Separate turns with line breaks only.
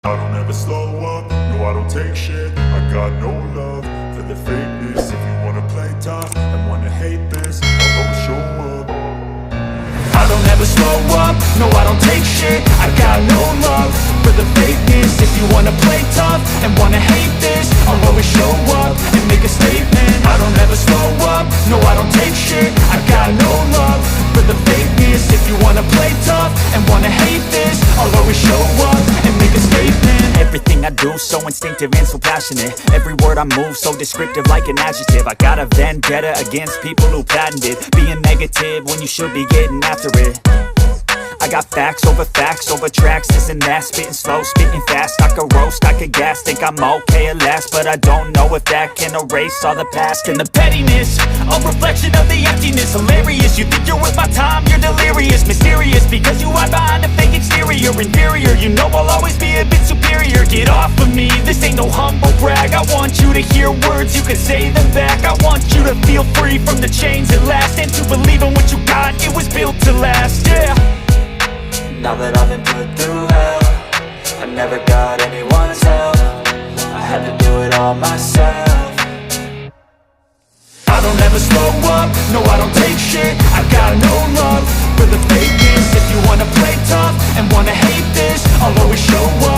I don't ever slow up, no I don't take shit. I got no love for the fakeness. If you wanna play tough and wanna hate this, I'll always show up.
I don't ever slow up, no I don't take shit. I got no love for the fakeness. If you wanna play tough and wanna hate this, I'll always show up and make a statement. I don't ever slow up, no I don't take shit. I got no love for the fakeness. If you wanna play tough and wanna hate this, I'll always show up and make a statement. Everything I do so instinctive and so passionate. Every word I move so descriptive like an adjective. I got a vendetta against people who patented being negative when you should be getting after it. I got facts over tracks, this and that. Spitting slow, spitting fast, I could roast, I could gas. Think I'm okay at last, but I don't know if that can erase all the past. And the pettiness, a reflection of the emptiness. Hilarious, you think you're worth my time, you're delirious. Mysterious, because you hide behind a fake exterior. Inferior, you know I'll always be a bit superior. Get off of me, this ain't no humble brag. I want you to hear words, you can say them back. I want you to feel free from the chains at last, and to believe in what you got, it was built to last, yeah.
Now that I've been put through hell, I never got anyone's help. I had to do it all myself.
I don't ever slow up, no I don't take shit. I got no love for the fakeness. If you wanna play tough and wanna hate this, I'll always show up